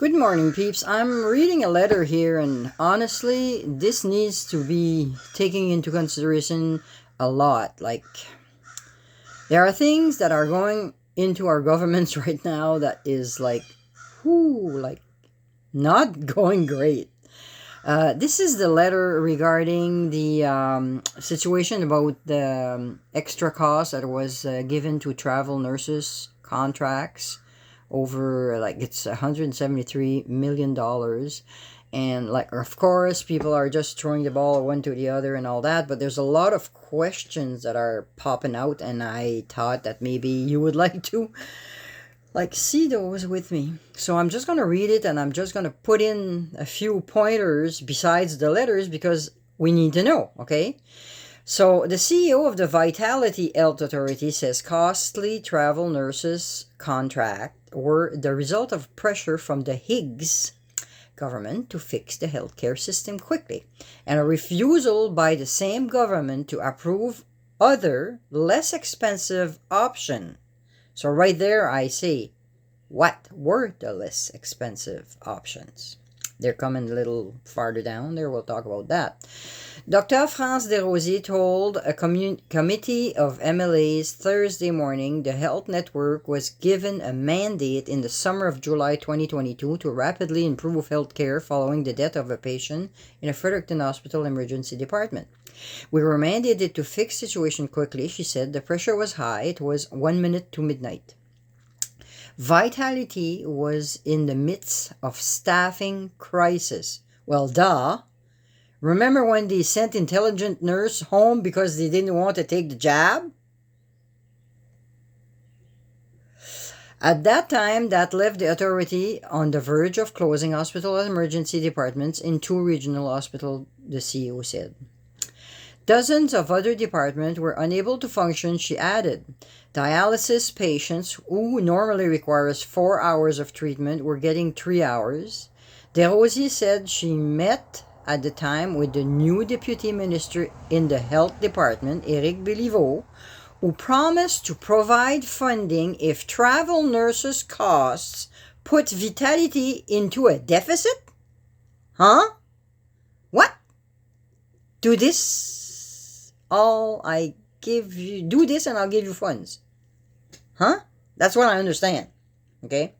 Good morning, peeps. I'm reading a letter here, and honestly, this needs to be taken into consideration a lot. There are things that are going into our governments right now that is not going great. This is the letter regarding the situation about the extra cost that was given to travel nurses contracts over it's $173 million. And of course, people are just throwing the ball one to the other and all that, but there's a lot of questions that are popping out, and I thought that maybe you would like to see those with me. So I'm just going to read it, and I'm just going to put in a few pointers besides the letters because we need to know, okay? So the CEO of the Vitality Health Authority says costly travel nurses contract were the result of pressure from the Higgs government to fix the healthcare system quickly, and a refusal by the same government to approve other, less expensive option. So right there I say, what were the less expensive options? They're coming a little farther down there. We'll talk about that. Dr. France Desrosiers told a committee of MLAs Thursday morning the health network was given a mandate in the summer of July 2022 to rapidly improve health care following the death of a patient in a Fredericton Hospital emergency department. We were mandated to fix the situation quickly, she said. The pressure was high. It was 1 minute to midnight. Vitality was in the midst of staffing crisis. Well, duh. Remember when they sent intelligent nurse home because they didn't want to take the jab? At that time, that left the authority on the verge of closing hospital emergency departments in 2 regional hospitals, the CEO said. Dozens of other departments were unable to function, she added. Dialysis patients, who normally requires 4 hours of treatment, were getting 3 hours. Desrosiers said she met at the time with the new deputy minister in the health department, Éric Béliveau, who promised to provide funding if travel nurses' costs put Vitality into a deficit? Huh? What? Do this and I'll give you funds. Huh? That's what I understand. Okay?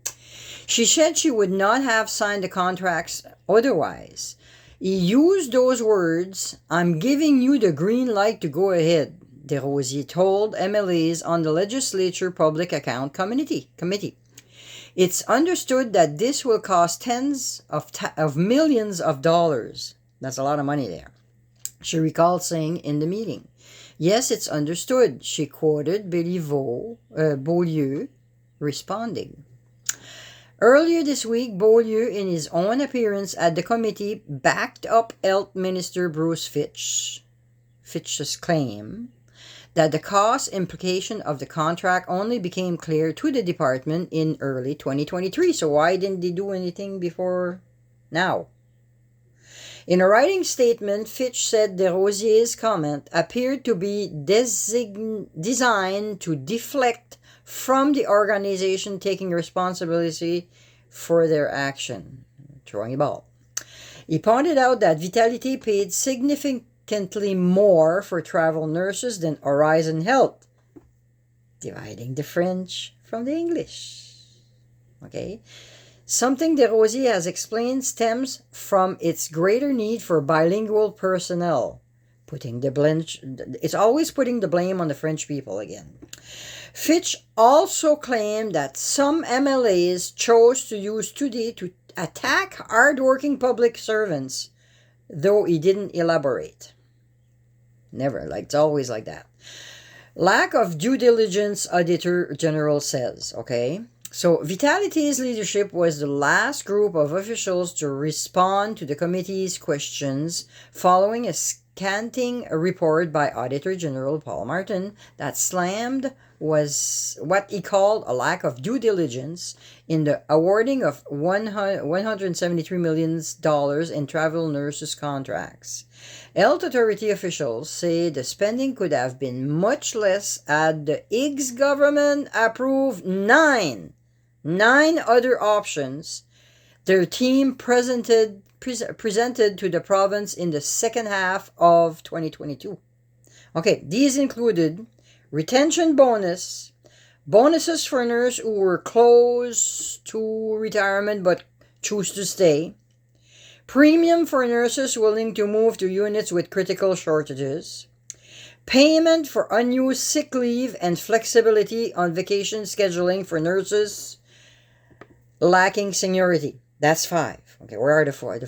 She said she would not have signed the contracts otherwise. He used those words, "I'm giving you the green light to go ahead," Desrosiers told MLAs on the Legislature Public Account Committee. It's understood that this will cost tens of millions of dollars. That's a lot of money there, she recalled saying in the meeting. Yes, it's understood, she quoted Beaulieu responding. Earlier this week, Beaulieu, in his own appearance at the committee, backed up Health Minister Bruce Fitch's claim that the cost implication of the contract only became clear to the department in early 2023. So why didn't they do anything before now? In a writing statement, Fitch said Desrosiers' comment appeared to be designed to deflect from the organization taking responsibility for their action. Throwing a ball. He pointed out that Vitality paid significantly more for travel nurses than Horizon Health, dividing the French from the English. Okay? Something Desrosiers has explained stems from its greater need for bilingual personnel. It's always putting the blame on the French people again. Fitch also claimed that some MLAs chose to use today to attack hardworking public servants, though he didn't elaborate. Never, it's always like that. Lack of due diligence, Auditor General says, okay? So Vitality's leadership was the last group of officials to respond to the committee's questions following a scanting report by Auditor General Paul Martin that slammed was what he called a lack of due diligence in the awarding of $173 million in travel nurses contracts. Health authority officials say the spending could have been much less had the Higgs government approved nine other options their team presented to the province in the second half of 2022. Okay, these included retention bonuses for nurses who were close to retirement but choose to stay, premium for nurses willing to move to units with critical shortages, payment for unused sick leave and flexibility on vacation scheduling for nurses lacking seniority. That's 5. Okay, where are the 4?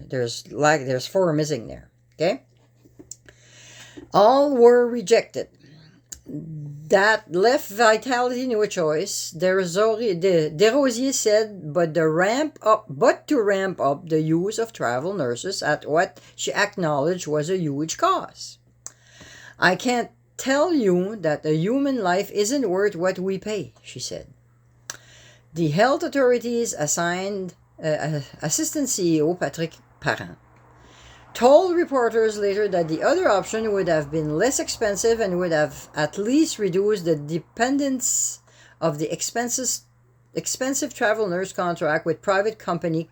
There's 4 missing there. Okay? All were rejected. That left Vitalité no choice. Desrosiers said, but to ramp up the use of travel nurses at what she acknowledged was a huge cost. I can't tell you that a human life isn't worth what we pay, she said. The health authorities assigned Assistant CEO Patrick Parent told reporters later that the other option would have been less expensive and would have at least reduced the dependence of the expensive travel nurse contract with private company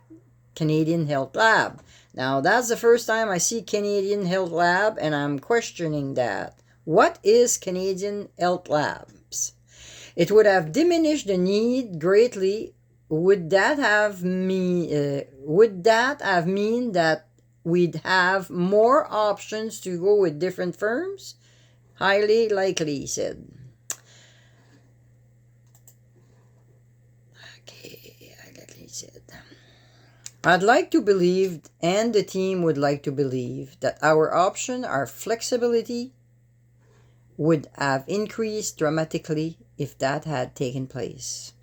Canadian Health Lab. Now, that's the first time I see Canadian Health Lab, and I'm questioning that. What is Canadian Health Labs? It would have diminished the need greatly. Would that have mean that we'd have more options to go with different firms? Highly likely, he said. Okay, he said. I'd like to believe, and the team would like to believe, that our flexibility, would have increased dramatically if that had taken place.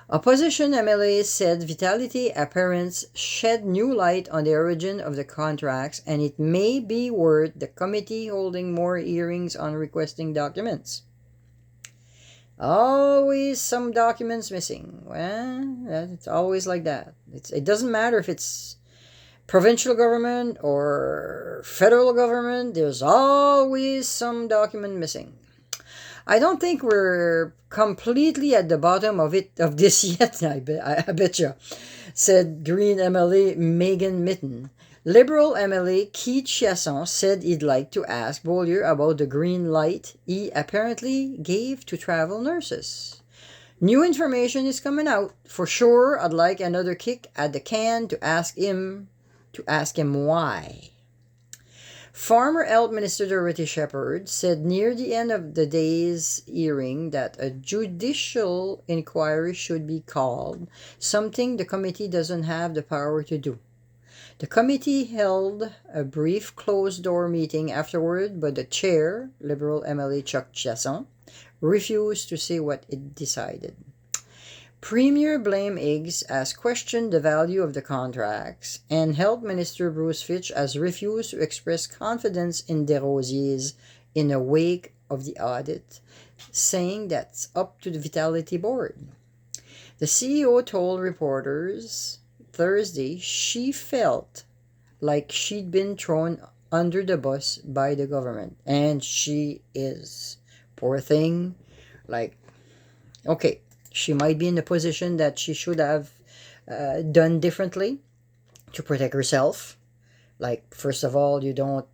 Opposition MLAs said Vitalité appearance shed new light on the origin of the contracts, and it may be worth the committee holding more hearings on requesting documents. Always some documents missing. Well, it's always like that. It doesn't matter if it's provincial government or federal government, there's always some document missing. I don't think we're completely at the bottom of this yet, I bet you, said Green MLA Megan Mitten. Liberal MLA Keith Chiasson said he'd like to ask Beaulieu about the green light he apparently gave to travel nurses. New information is coming out. For sure, I'd like another kick at the can to ask him why. Former Health Minister Dorothy Shepherd said near the end of the day's hearing that a judicial inquiry should be called, something the committee doesn't have the power to do. The committee held a brief closed-door meeting afterward, but the chair, Liberal MLA Chuck Chiasson, refused to say what it decided. Premier Blaine Higgs has questioned the value of the contracts, and Health Minister Bruce Fitch has refused to express confidence in Desrosiers in the wake of the audit, saying that's up to the Vitalité board. The CEO told reporters Thursday she felt like she'd been thrown under the bus by the government, and she is. Poor thing. Okay. She might be in a position that she should have done differently to protect herself. First of all, you don't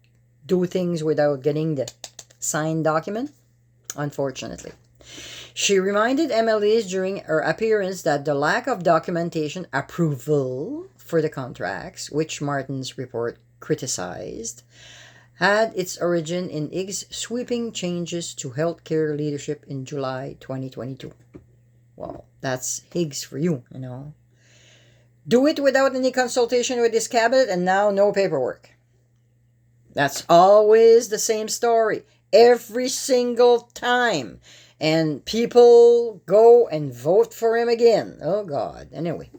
do things without getting the signed document, unfortunately. She reminded MLAs during her appearance that the lack of documentation approval for the contracts, which Martin's report criticized, had its origin in Higgs' sweeping changes to healthcare leadership in July 2022. Well, that's Higgs for you, Do it without any consultation with his cabinet, and now no paperwork. That's always the same story, every single time. And people go and vote for him again. Oh, God. Anyway.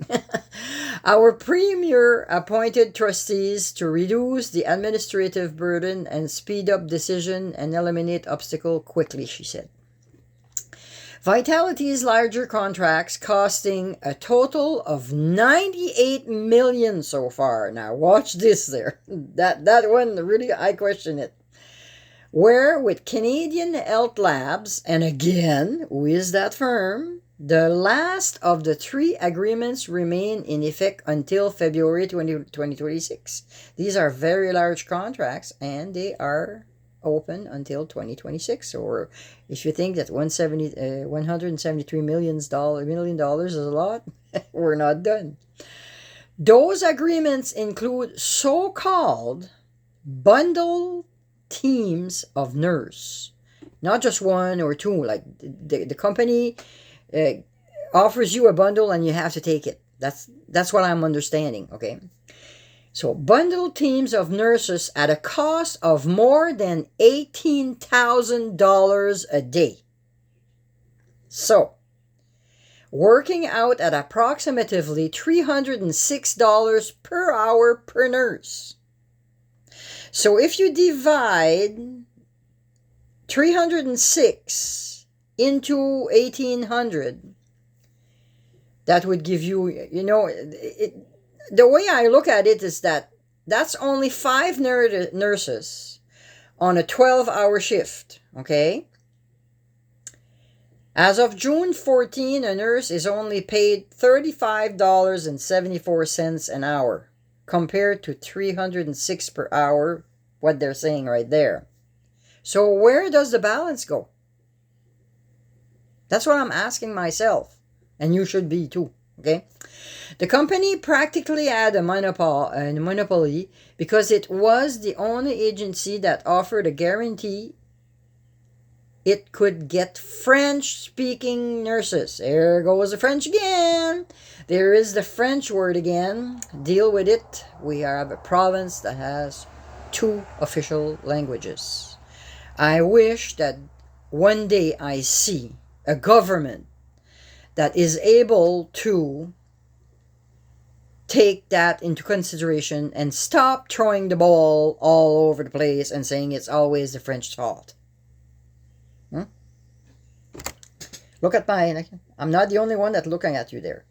Our premier appointed trustees to reduce the administrative burden and speed up decision and eliminate obstacle quickly, she said. Vitality's larger contracts costing a total of 98 million so far. Now watch this there. That one really, I question it. Where with Canadian Health Labs, and again, who is that firm? The last of the 3 agreements remain in effect until February 2026. These are very large contracts, and they are open until 2026. Or if you think that $173 million is a lot, we're not done. Those agreements include so-called bundle teams of nurse, not just one or two. Like the company offers you a bundle and you have to take it. That's what I'm understanding. Okay, so bundle teams of nurses at a cost of more than $18,000 a day. So, working out at approximately $306 per hour per nurse. So if you divide 306 into 1,800, that would give you, the way I look at it is that that's only 5 nurses on a 12-hour shift, okay? As of June 14, a nurse is only paid $35.74 an hour, compared to $306 per hour, what they're saying right there. So where does the balance go? That's what I'm asking myself, and you should be too, okay? The company practically had a monopoly because it was the only agency that offered a guarantee it could get French-speaking nurses. There goes the French again. There is the French word again. Deal with it. We have a province that has 2 official languages. I wish that one day I see a government that is able to take that into consideration and stop throwing the ball all over the place and saying it's always the French's fault. Look at I'm not the only one that's looking at you there.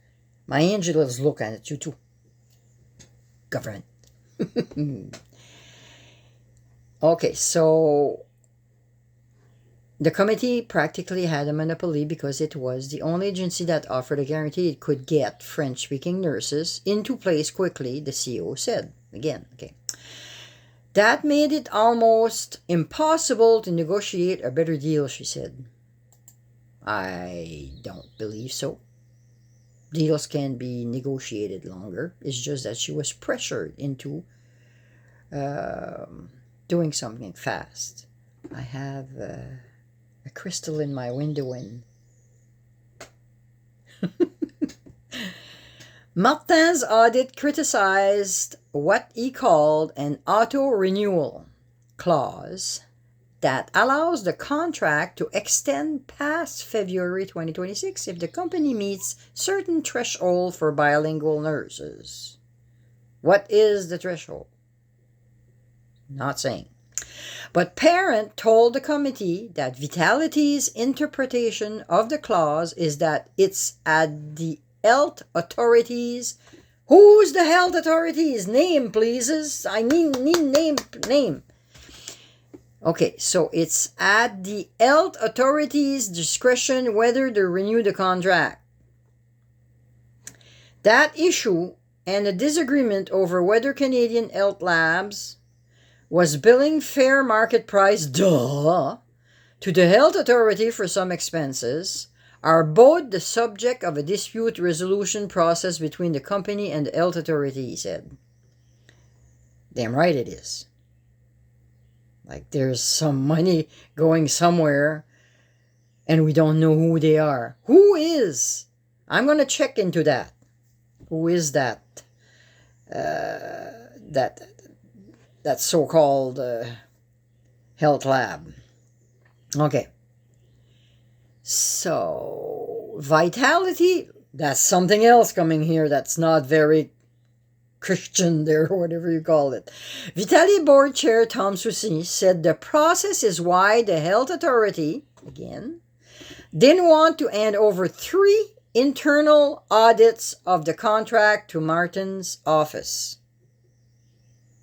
My angel is looking at you too. Government. Okay, so the committee practically had a monopoly because it was the only agency that offered a guarantee it could get French-speaking nurses into place quickly, the CEO said. Again, okay. That made it almost impossible to negotiate a better deal, she said. I don't believe so. Deals can be negotiated longer. It's just that she was pressured into doing something fast. I have a crystal in my window and Martin's audit criticized what he called an auto-renewal clause that allows the contract to extend past February 2026 if the company meets certain threshold for bilingual nurses. What is the threshold? Not saying. But Parent told the committee that Vitality's interpretation of the clause is that it's at the health authorities. Who's the health authorities? Name, please. I need name. Okay, so it's at the health authorities' discretion whether to renew the contract. That issue and a disagreement over whether Canadian Health Labs was billing fair market price, to the health authority for some expenses, are both the subject of a dispute resolution process between the company and the health authority, he said. Damn right it is. Like there's some money going somewhere and we don't know who they are. Who is? I'm going to check into that. Who is that? That so-called health lab. Okay. So, Vitality, that's something else coming here that's not very Christian there, or whatever you call it. Vitalité Board Chair Tom Soucy said the process is why the health authority, again, didn't want to hand over 3 internal audits of the contract to Martin's office.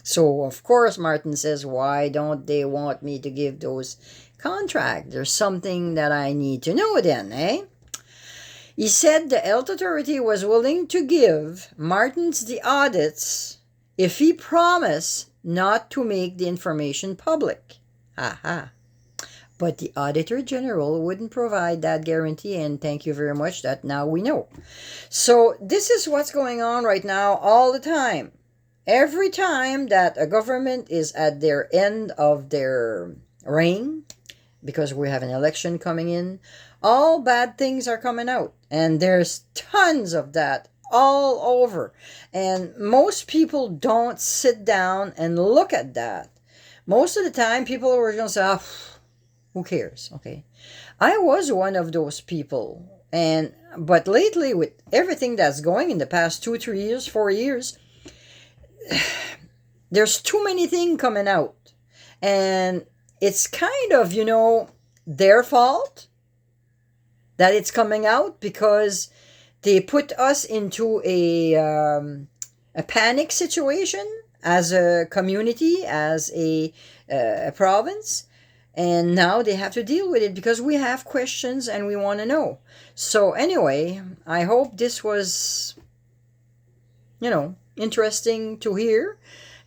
So, of course, Martin says, why don't they want me to give those contracts? There's something that I need to know then, eh? He said the health authority was willing to give Martins the audits if he promised not to make the information public. Aha. But the Auditor General wouldn't provide that guarantee, and thank you very much, that now we know. So this is what's going on right now all the time. Every time that a government is at their end of their reign, because we have an election coming in, all bad things are coming out. And there's tons of that all over. And most people don't sit down and look at that. Most of the time, people are going to say, oh, who cares? Okay. I was one of those people. But lately, with everything that's going in the past 2, 3 years, 4 years, there's too many things coming out. And it's kind of, their fault that it's coming out, because they put us into a panic situation as a community, as a province. And now they have to deal with it because we have questions and we want to know. So anyway, I hope this was, interesting to hear.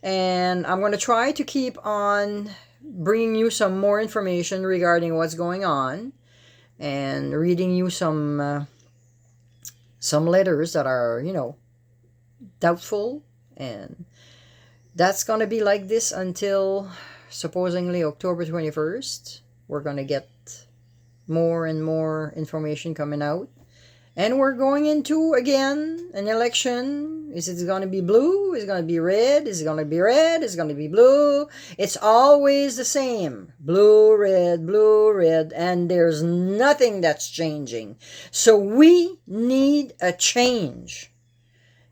And I'm going to try to keep on bringing you some more information regarding what's going on, and reading you some letters that are, doubtful. And that's going to be like this until supposedly October 21st. We're going to get more and more information coming out. And we're going into, again, an election. Is it going to be blue? Is it going to be red? Is it going to be red? Is it going to be blue? It's always the same. Blue, red, and there's nothing that's changing. So we need a change.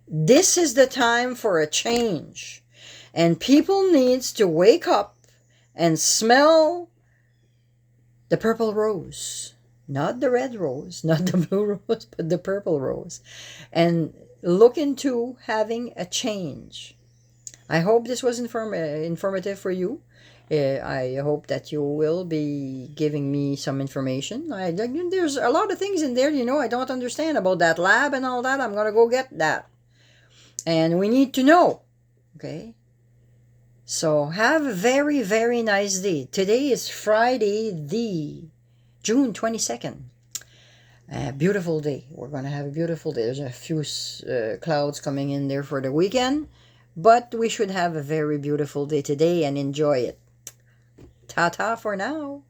This is the time for a change. And people needs to wake up and smell the purple rose. Not the red rose, not the blue rose, but the purple rose. And look into having a change. I hope this was informative for you. I hope that you will be giving me some information. There's a lot of things in there, I don't understand about that lab and all that. I'm going to go get that. And we need to know. Okay? So have a very, very nice day. Today is Friday, the June 22nd. A beautiful day. We're going to have a beautiful day. There's a few clouds coming in there for the weekend, but we should have a very beautiful day today and enjoy it. Ta-ta for now.